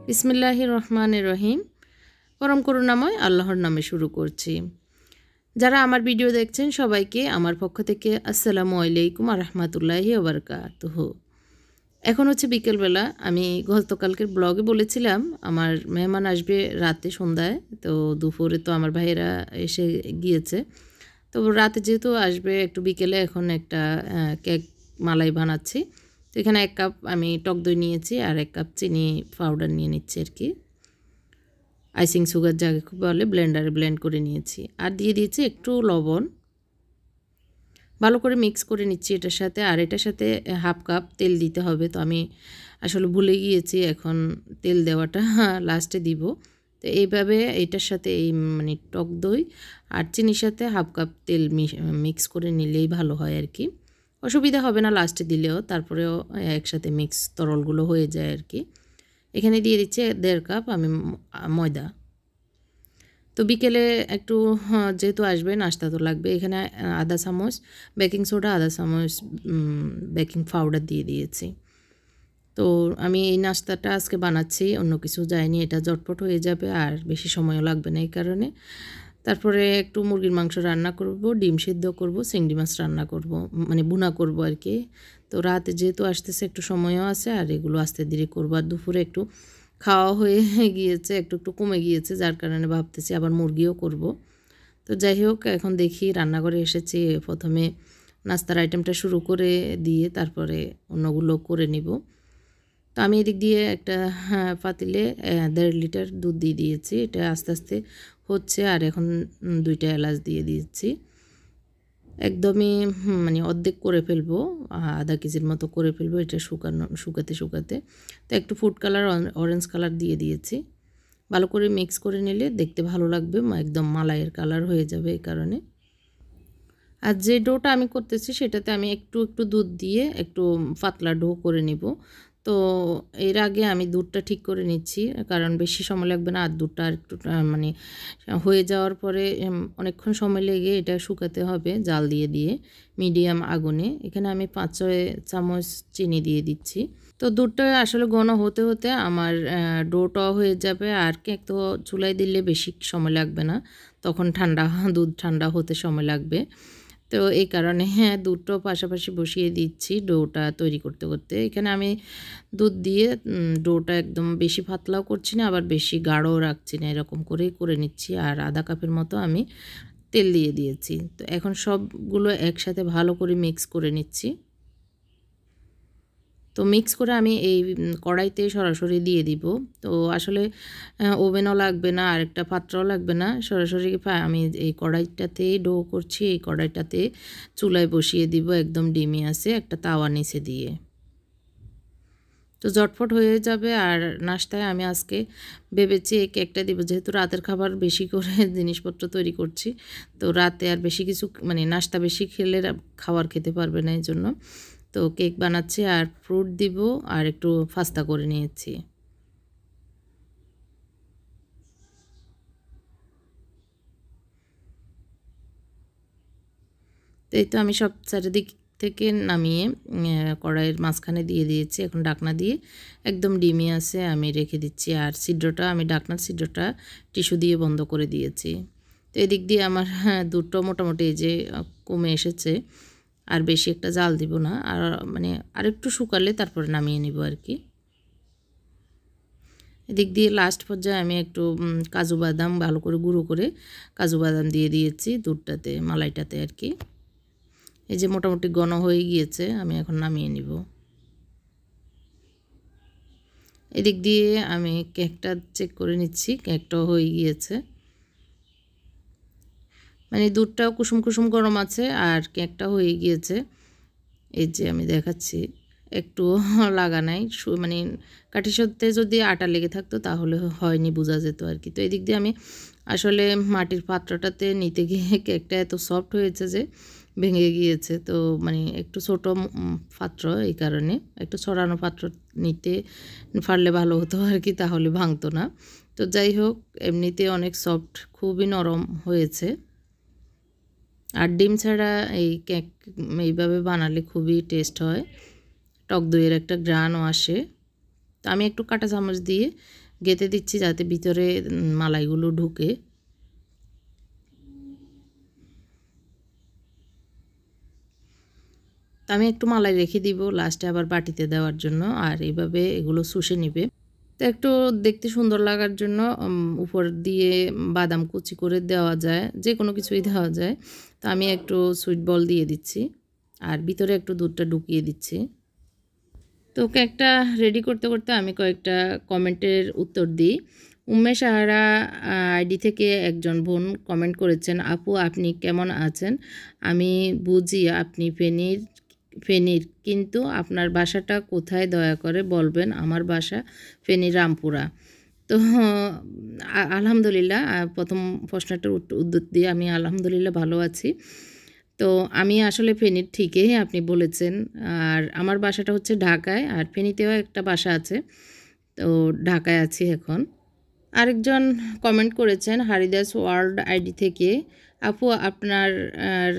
বিসমিল্লাহির রহমানির রহিম। পরম করুণাময় আল্লাহর নামে শুরু করছি। যারা আমার ভিডিও দেখছেন সবাইকে আমার পক্ষ থেকে আসসালামু আলাইকুম ওয়া রাহমাতুল্লাহি ওয়া বারাকাতুহু। এখন হচ্ছে বিকেলবেলা। আমি গতকালকের ব্লগে বলেছিলাম আমার মেহমান আসবে রাতে সন্ধ্যায়। তো দুপুরে তো আমার ভাইয়েরা এসে গিয়েছে। তো রাতে যেহেতু আসবে একটু বিকেলে এখন একটা কেক মালাই বানাচ্ছি। তো এখানে 1 কাপ আমি টক দই নিয়েছি আর 1 কাপ চিনি পাউডার নিয়ে নিচ্ছি আর কি। আইসিং সুগার যাকে বলে ব্লেন্ডারে ব্লেন্ড করে নিয়েছি আর দিয়ে দিয়েছি একটু লবণ। ভালো করে মিক্স করে নিচ্ছি এটার সাথে। আর এটার সাথে 1/2 কাপ তেল দিতে হবে। তো আমি আসলে ভুলে গিয়েছি এখন তেল দেওয়াটা লাস্টে দিব। তো এইভাবে এটার সাথে এই মানে টক দই আর চিনির সাথে 1/2 কাপ তেল মিক্স করে নিলেই ভালো হয় আর কি। অসুবিধা হবে না লাস্টে দিলেও, তারপরেও একসাথে মিক্স তরলগুলো হয়ে যায় আর কি। এখানে দিয়ে দিচ্ছি 1.5 কাপ আমি ময়দা। তো বিকেলে একটু যেহেতু আসবে নাস্তা তো লাগবে। এখানে আধা চামচ বেকিং সোডা, আধা চামচ বেকিং পাউডার দিয়ে দিয়েছি। তো আমি এই নাস্তাটা আজকে বানাচ্ছি, অন্য কিছু যায়নি। এটা ঝটপট হয়ে যাবে আর বেশি সময়ও লাগবে না এই কারণে। তারপরে একটু মুরগির মাংস রান্না করব, ডিম সিদ্ধ করব, চিংড়ি মাছ রান্না করব, মানে ভুনা করব আর কি। তো রাতে যেহেতু আসতেছে একটু সময়ও আছে আর এগুলো আস্তে ধীরে করব। আর দুপুরে একটু খাওয়া হয়ে গিয়েছে, একটু কমে গিয়েছে, যার কারণে ভাবতেছি আবার মুরগিও করব। তো যাই হোক, এখন দেখি রান্নাঘরে এসেছি, প্রথমে নাস্তার আইটেমটা শুরু করে দিয়ে তারপরে অন্যগুলো করে নিব। তো আমি এদিক দিয়ে একটা পাতিলে 1.5 লিটার দুধ দিয়ে দিয়েছি। এটা আস্তে আস্তে হচ্ছে আর এখন 2টা এলাচ দিয়ে দিয়েছি। একদমই মানে অর্ধেক করে ফেলবো, আধা কেজির মতো করে ফেলবো এটা শুকাতে। তো একটু ফুড কালার, অরেঞ্জ কালার দিয়ে দিয়েছি। ভালো করে মিক্স করে নিলে দেখতে ভালো লাগবে, একদম মালাইয়ের কালার হয়ে যাবে এই কারণে। আর যে ডোটা আমি করতেছি সেটাতে আমি একটু দুধ দিয়ে একটু পাতলা ডো করে নিব। তো এর আগে আমি দুধটা ঠিক করে নিচ্ছি, কারণ বেশি সময় লাগবে না। আর দুধটা আর একটু মানে হয়ে যাওয়ার পরে অনেকক্ষণ সময় লেগে এটা শুকাতে হবে জাল দিয়ে মিডিয়াম আগুনে। এখানে আমি 5-6 চামচ চিনি দিয়ে দিচ্ছি। তো দুধটা আসলে ঘন হতে হতে আমার ডোটাও হয়ে যাবে। আর কেক তো চুলায় দিলে বেশি সময় লাগবে না, তখন দুধ ঠান্ডা হতে সময় লাগবে। তো এই কারণে দুধটাও পাশাপাশি বসিয়ে দিচ্ছি ডোটা তৈরি করতে। এখানে আমি দুধ দিয়ে ডোটা একদম বেশি পাতলাও করছি না, আবার বেশি গাঢ়ও রাখছি না, এরকম করেই করে নিচ্ছি। আর আধা কাপের মতো আমি তেল দিয়ে দিয়েছি। তো এখন সবগুলো একসাথে ভালো করে মিক্স করে নিচ্ছি। তো মিক্স করে আমি এই কড়াইতে সরাসরি দিয়ে দিব। তো আসলে ওভেনও লাগবে না, আরেকটা পাত্রও লাগবে না, সরাসরি আমি এই কড়াইটাতেই ডো করছি। এই কড়াইটাতে চুলায় বসিয়ে দিব একদম ডিমি আছে একটা তাওয়া নিচে দিয়ে। তো ঝটফট হয়ে যাবে। আর নাস্তায় আমি আজকে ভেবেছি এই কেকটা দিব, যেহেতু রাতের খাবার বেশি করে জিনিসপত্র তৈরি করছি। তো রাতে আর বেশি কিছু মানে নাস্তা বেশি খেলে খাবার খেতে পারবে না, এই জন্য তো কেক বানাচ্ছি। আর ফ্রুট দিব আর একটু পাস্তা করে নিয়েছি। তো এই তো আমি সব চারিদিক থেকে নামিয়ে কড়াইয়ের মাঝখানে দিয়ে দিয়েছি। এখন ঢাকনা দিয়ে একদম ডিমি আছে আমি রেখে দিচ্ছি। আর ছিদ্রটা আমি ঢাকনার ছিদ্রটা টিস্যু দিয়ে বন্ধ করে দিয়েছি। তো এদিক দিয়ে আমার দুধটাও মোটামুটি এই যে কমে এসেছে। আর বেশি একটা জাল দিব না, আর মানে আরেকটু শুকালে তারপরে নামিয়ে নিব আর কি। এদিক দিয়ে লাস্ট পর্যায়ে আমি একটু কাজু বাদাম ভালো করে গুঁড়ো করে কাজু বাদাম দিয়ে দিয়েছি দুধটাতে, মালাইটাতে আর কি। এই যে মোটামুটি ঘন হয়ে গিয়েছে, আমি এখন নামিয়ে নিব। এদিক দিয়ে আমি কেকটা চেক করে নিচ্ছি, কেকটাও হয়ে গিয়েছে। মানে দুধটাও কুসুম গরম আছে আর কেকটা হয়ে গিয়েছে। এই যে আমি দেখাচ্ছি, একটু লাগা নাই, মানে কাঠির সাথে যদি আটা লেগে থাকতো তাহলে হয়নি, বোঝা যেত আর কি। তো এদিক দিয়ে আমি আসলে মাটির পাত্রটাতে নিতে গিয়ে কেকটা এত সফট হয়েছে যে ভেঙে গিয়েছে। তো মানে একটু ছোট পাত্র, এই কারণে একটু ছড়ানো পাত্র নিতে পারলে ভালো হতো আর কি, তাহলে ভাঙতো না। তো যাই হোক, এমনিতে অনেক সফট, খুবই নরম হয়েছে। আর ডিম ছাড়া এই কেক এইভাবে বানালে খুবই টেস্ট হয়, টক দইয়ের একটা ঘ্রাণও আসে। তো আমি একটু কাঁটা চামচ দিয়ে গেঁথে দিচ্ছি যাতে ভিতরে মালাইগুলো ঢুকে। তো আমি একটু মালাই রেখে দিব লাস্টে আবার বাটিতে দেওয়ার জন্য, আর এইভাবে এগুলো শুষে নিবে। তো একটু দেখতে সুন্দর লাগার জন্য উপর দিয়ে বাদাম কুচি করে দেওয়া যায়, যে কোনো কিছুই দেওয়া যায়। তো আমি একটু সুইট বল দিয়ে দিচ্ছি আর ভিতরে একটু দুধটা ঢুকিয়ে দিচ্ছি। তো কেকটা রেডি করতে করতে আমি কয়েকটা কমেন্টের উত্তর দিই। উম্মে সাহারা আইডি থেকে একজন বোন কমেন্ট করেছেন, আপু আপনি কেমন আছেন? আমি বুঝি আপনি ফেনীর, কিন্তু আপনার বাসাটা কোথায় দয়া করে বলবেন? আমার বাসা ফেনী রামপুরা। তো আলহামদুলিল্লাহ, প্রথম প্রশ্নটার উত্তর দিয়ে আমি আলহামদুলিল্লাহ ভালো আছি। তো আমি আসলে ফেনীর ঠিকই আপনি বলেছেন। আর আমার বাসাটা হচ্ছে ঢাকায়, আর ফেনীতেও একটা বাসা আছে। তো ঢাকায় আছি এখন। আরেকজন কমেন্ট করেছেন হারিদাস ওয়ার্ল্ড আইডি থেকে, আপু আপনার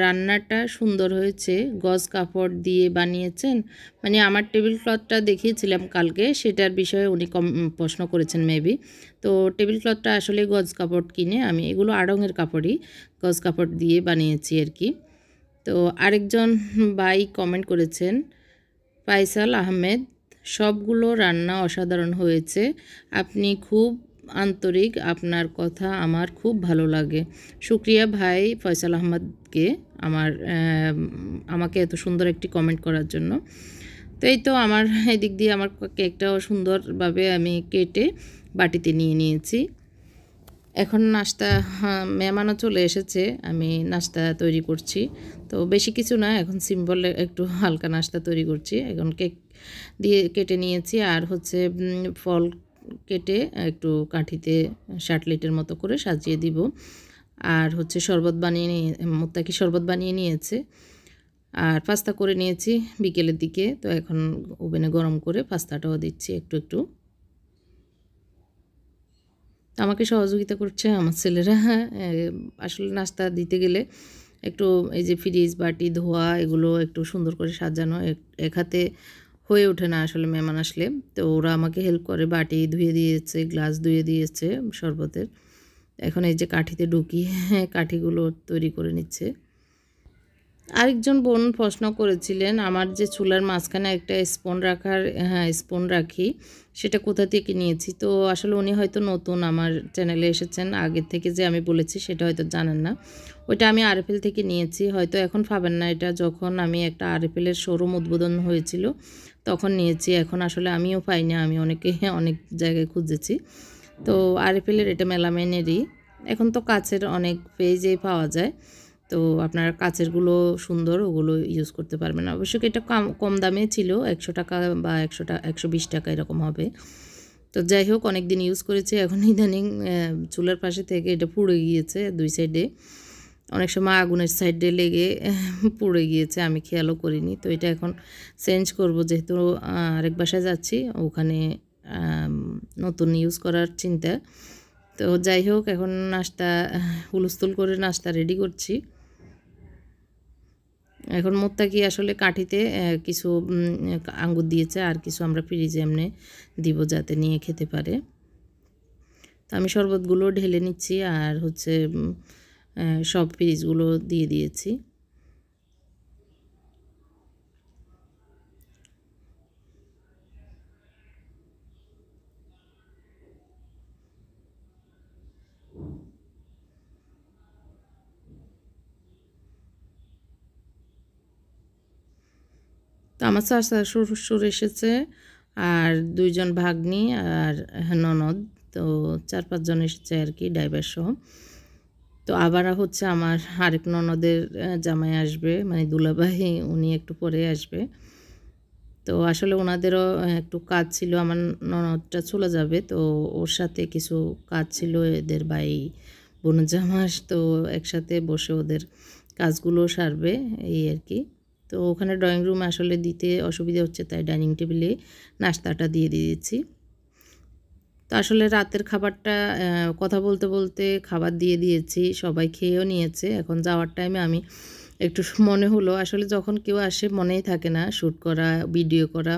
রান্নাটা সুন্দর হয়েছে, গজ কাপড় দিয়ে বানিয়েছেন? মানে আমার টেবিল ক্লথটা দেখিয়েছিলাম কালকে, সেটার বিষয়ে উনি প্রশ্ন করেছেন মেবি। তো টেবিল ক্লথটা আসলে গজ কাপড় কিনে আমি, এগুলো আড়ঙের কাপড়ই, গজ কাপড় দিয়ে বানিয়েছি আর কি। তো আরেকজন ভাই কমেন্ট করেছেন ফাইসাল আহমেদ, সবগুলো রান্না অসাধারণ হয়েছে, আপনি খুব আন্তরিক, আপনার কথা আমার খুব ভালো লাগে। শুক্রিয়া ভাই ফয়সাল আহমদকে আমাকে এত সুন্দর একটি কমেন্ট করার জন্য। তো এই তো আমার এদিক দিয়ে আমার কেকটাও সুন্দরভাবে আমি কেটে বাটিতে নিয়ে নিয়েছি। এখন নাস্তা, মেহমানও চলে এসেছে, আমি নাস্তা তৈরি করছি। তো বেশি কিছু না, এখন সিম্পল একটু হালকা নাস্তা তৈরি করছি। এখন কেক দিয়ে কেটে নিয়েছি, আর হচ্ছে ফল কেটে একটু কাঠিতে শার্টলেটের মতো করে সাজিয়ে দিব। আর হচ্ছে শরবত বানিয়ে মোত্তাকি শরবত বানিয়ে নিয়েছে, আর পাস্তা করে নিয়েছি বিকেলের দিকে। তো এখন ওভেনে গরম করে পাস্তাটাও দিচ্ছি একটু একটু। আমাকে সহযোগিতা করছে আমার ছেলেরা। আসলে নাস্তা দিতে গেলে একটু এই যে ফ্রিজ বাটি ধোয়া এগুলো একটু সুন্দর করে সাজানো এক হাতে হয়ে ওঠে না আসলে মেহমান আসলে। তো ওরা আমাকে হেল্প করে, বাটি ধুয়ে দিয়েছে, গ্লাস ধুয়ে দিয়েছে শরবতের। এখন এই যে কাঠিতে ঢুকিয়ে কাঠিগুলো তৈরি করে নিচ্ছে। আরেকজন বোন প্রশ্ন করেছিলেন, আমার যে চুলার মাঝখানে একটা স্পুন রাখার, স্পুন রাখি, সেটা কোথা থেকে নিয়েছি? তো আসলে উনি হয়তো নতুন আমার চ্যানেলে এসেছেন, আগের থেকে যে আমি বলেছি সেটা হয়তো জানেন না। ওইটা আমি আরএফএল থেকে নিয়েছি, হয়তো এখন পাবেন না এটা। যখন আমি একটা আরএফএলের শোরুম উদ্বোধন হয়েছিল তখন নিয়েছি, এখন আসলে আমিও পাই না, আমি অনেক জায়গায় খুঁজেছি। তো আরএফএলের এটা মেলামাইনেরই। এখন তো কাচের অনেক পেজেই পাওয়া যায়, তো আপনার কাচেরগুলো সুন্দর, ওগুলো ইউজ করতে পারবেন। অবশ্যই এটা কম দামে ছিল, 100 টাকা বা 120 টাকা এরকম হবে। তো যাই হোক, অনেক দিন ইউজ করেছি, এখন ইদানিং চুলার পাশে থেকে এটা পুড়ে গিয়েছে দুই সাইডে। অনেক সময় আগুনের সাইডে লেগে পুড়ে গিয়েছে, আমি খেয়ালও করিনি। তো এটা এখন চেঞ্জ করব, যেহেতু আরেক বাসায় যাচ্ছি, ওখানে নতুন ইউজ করার চিন্তা। তো যাই হোক, এখন নাস্তা হুলস্থুল করে নাস্তা রেডি করছি। এখন মোত্তাকি আসলে কাঠিতে কিছু আঙ্গুর দিয়েছে, আর কিছু আমরা ফ্রিজে এমনি দিব যাতে নিয়ে খেতে পারে। তো আমি শরবতগুলো ঢেলে নিচ্ছি, আর হচ্ছে সব ফ্রিজগুলো দিয়ে দিয়েছি। তো আমার চাচা শ্বশুর এসেছে, আর 2 জন ভাগ্নি আর ননদ, তো 4-5 জন এসেছে আর কি, ড্রাইভার সহ। তো আবার হচ্ছে আমার আরেক ননদের জামাই আসবে, মানে দুলাভাই, উনি একটু পরে আসবে। তো আসলে ওনাদেরও একটু কাজ ছিল, আমার ননদটা চলে যাবে, তো ওর সাথে কিছু কাজ ছিল এদের ভাই বোনজামাস, তো একসাথে বসে ওদের কাজগুলো সারবে এই আর কি। তো ওখানে ড্রয়িং রুমে আসলে দিতে অসুবিধা হচ্ছে, তাই ডাইনিং টেবিলে নাস্তাটা দিয়ে দিয়েছি। তো আসলে রাতের খাবারটা কথা বলতে বলতে খাবার দিয়ে দিয়েছি, সবাই খেয়েও নিয়েছে। এখন যাওয়ার টাইমে আমি একটু মনে হলো, আসলে যখন কেউ আসে মনেই থাকে না শ্যুট করা, ভিডিও করা।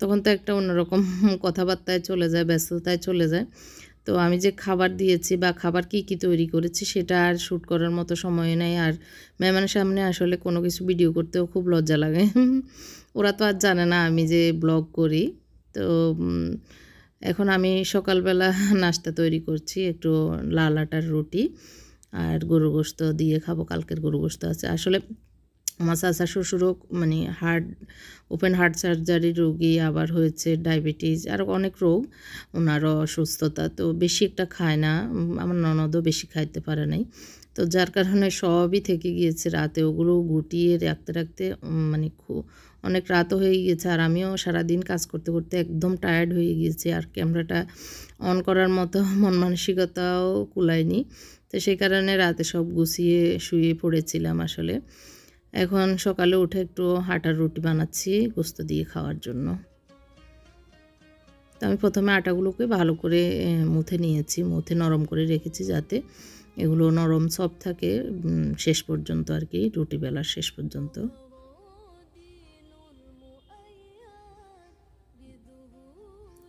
তখন তো একটা অন্যরকম কথাবার্তায় চলে যায়, ব্যস্ততায় চলে যায়। তো আমি যে খাবার দিয়েছি বা খাবার কী কী তৈরি করেছি সেটা আর শ্যুট করার মতো সময় নেই। আর মেহমানের সামনে আসলে কোনো কিছু ভিডিও করতেও খুব লজ্জা লাগে। ওরা তো আর জানে না আমি যে ব্লগ করি। তো এখন আমি সকালবেলা নাস্তা তৈরি করছি, একটু লাল আটার রুটি আর গরুর গোশত দিয়ে খাবো, কালকের গরুর গোশত আছে। আসলে আমার চাচা শ্বশুরও মানে ওপেন হার্ট সার্জারি রোগী, আবার হয়েছে ডায়াবেটিস, আরও অনেক রোগ, ওনারও অসুস্থতা, তো বেশি একটা খায় না। আমার ননদও বেশি খাইতে পারে নাই, তো যার কারণে সবই থেকে গিয়েছে। রাতে ওগুলো গুটিয়ে রাখতে রাখতে মানে অনেক রাতও হয়ে গিয়েছে। আর আমিও সারাদিন কাজ করতে করতে একদম টায়ার্ড হয়ে গিয়েছি, আর ক্যামেরাটা অন করার মতো মন মানসিকতাও কুলায়নি। তো সেই কারণে রাতে সব গুছিয়ে শুয়ে পড়েছিলাম আসলে। এখন সকালে উঠে একটু আটার রুটি বানাচ্ছি গোস্ত দিয়ে খাওয়ার জন্য। তো আমি প্রথমে আটাগুলোকে ভালো করে মুথে নিয়েছি, মুথে নরম করে রেখেছি যাতে এগুলো নরম সফট থাকে শেষ পর্যন্ত আর কি, রুটি বেলার শেষ পর্যন্ত।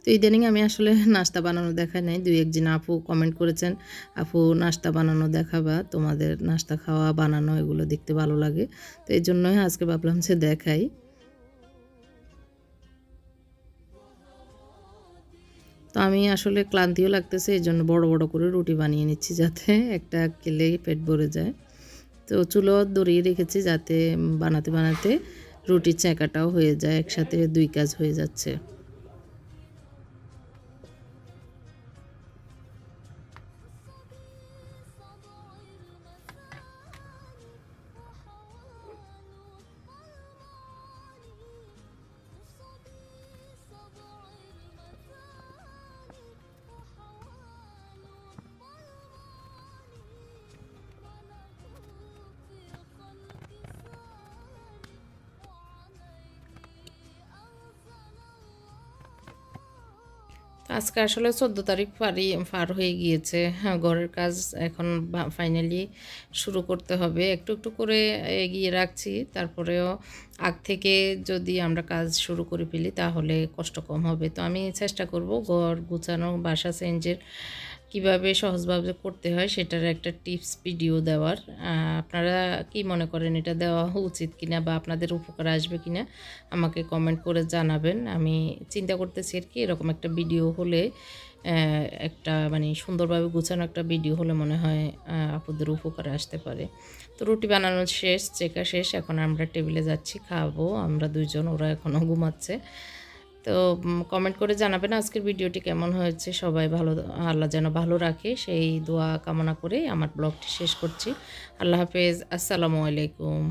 তো ইদানিং আমি আসলে নাস্তা বানানো দেখাই নাই। ২-১ জন আপু কমেন্ট করেছেন, আপু নাস্তা বানানো দেখাবা, তোমাদের নাস্তা খাওয়া বানানো এগুলো দেখতে ভালো লাগে। তো এই জন্যই আজকে ভাবলাম যে দেখাই। তো আমি আসলে ক্লান্তিও লাগতেছে, এই জন্য বড় বড় করে রুটি বানিয়ে নিচ্ছি যাতে একটা খেলেই পেট ভরে যায়। তো চুলো ধরিয়ে রেখেছি যাতে বানাতে বানাতে রুটির ছেঁকাটাও হয়ে যায়, একসাথে ২ কাজ হয়ে যাচ্ছে। আজকে আসলে ১৪ তারিখ পার হয়ে গিয়েছে। হ্যাঁ, ঘরের কাজ এখন ফাইনালি শুরু করতে হবে। একটু একটু করে এগিয়ে রাখছি। তারপরেও আগ থেকে যদি আমরা কাজ শুরু করে ফেলি তাহলে কষ্ট কম হবে। তো আমি চেষ্টা করব ঘর গুছানো, বাসা চেঞ্জের কিভাবে সহজভাবে করতে হয় সেটার একটা টিপস ভিডিও দেওয়ার। আপনারা কি মনে করেন এটা দেওয়া উচিত কিনা বা আপনাদের উপকার আসবে কিনা আমাকে কমেন্ট করে জানাবেন। আমি চিন্তা করতেছি আর কি এরকম একটা ভিডিও হলে একটা মানে সুন্দরভাবে গুছানো একটা ভিডিও হলে মনে হয় আপুদের উপকারে আসতে পারে। তো রুটি বানানো শেষ, চেকা শেষ, এখন আমরা টেবিলে যাচ্ছি, খাবো আমরা ২ জন, ওরা এখনও ঘুমাচ্ছে। তো কমেন্ট করে জানাবেন আজকের ভিডিওটি কেমন হয়েছে। সবাই ভালো, আল্লাহ যেন ভালো রাখে সেই দোয়া কামনা করে আমার ব্লগটি শেষ করছি। আল্লাহ হাফেজ, আসসালামু আলাইকুম।